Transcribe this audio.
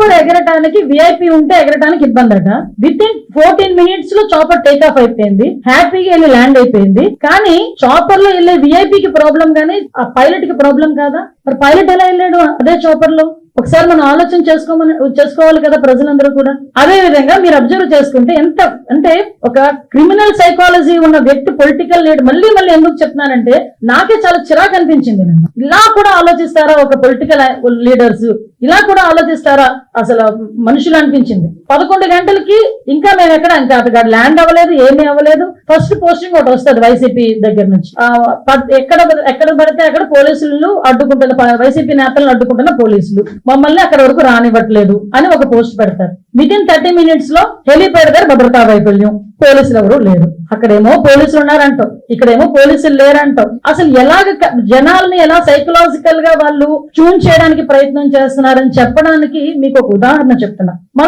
Chopper ఎగరటానికి VIP ఉంటే ఎగరటానికి ఇబ్బంది అట. విత్ ఇన్ 14 minutes లో చాపర్ టేక్ ఆఫ్ అయిపోయింది, హ్యాపీగా వెళ్ళి ల్యాండ్ అయిపోయింది. కానీ చాపర్ లో వెళ్ళే విఐపికి ప్రాబ్లం గానీ ఆ పైలట్ కి ప్రాబ్లం కాదా? మరి పైలట్ ఎలా వెళ్ళాడు అదే చాపర్ లో? ఒకసారి మనం ఆలోచన చేసుకోవాలి కదా ప్రజలందరూ కూడా. అదే విధంగా మీరు అబ్జర్వ్ చేసుకుంటే ఎంత అంటే ఒక క్రిమినల్ సైకాలజీ ఉన్న వ్యక్తి పొలిటికల్ లీడర్, మళ్ళీ ఎందుకు చెప్తున్నానంటే నాకే చాలా చిరాకు అనిపించింది. ఇలా కూడా ఆలోచిస్తారా ఒక పొలిటికల్ లీడర్స్? ఇలా కూడా ఆలోచిస్తారా అసలు మనుషులు అనిపించింది. 11 గంటలకి ఇంకా మేము ఇంకా అక్కడ ల్యాండ్ అవ్వలేదు, ఏమీ అవ్వలేదు. ఫస్ట్ పోస్టింగ్ ఒకటి వస్తుంది వైసీపీ దగ్గర నుంచి. ఎక్కడ పడితే అక్కడ పోలీసులు అడ్డుకుంటున్న, వైసీపీ నేతలను అడ్డుకుంటున్న పోలీసులు మమ్మల్ని అక్కడ వరకు రానివ్వట్లేదు అని ఒక పోస్ట్ పెడతారు. విత్ ఇన్ 30 minutes లో హెలిప్యాడ్ దగ్గర భద్రతా వైఫల్యం, పోలీసులు ఎవరు లేరు. అక్కడేమో పోలీసులు ఉన్నారంటాం, ఇక్కడేమో పోలీసులు లేరంటాం. అసలు ఎలాగ జనాల్ని ఎలా సైకలాజికల్ గా వాళ్ళు ట్యూన్ చేయడానికి ప్రయత్నం చేస్తున్నారని చెప్పడానికి మీకు ఒక ఉదాహరణ చెప్తున్నా.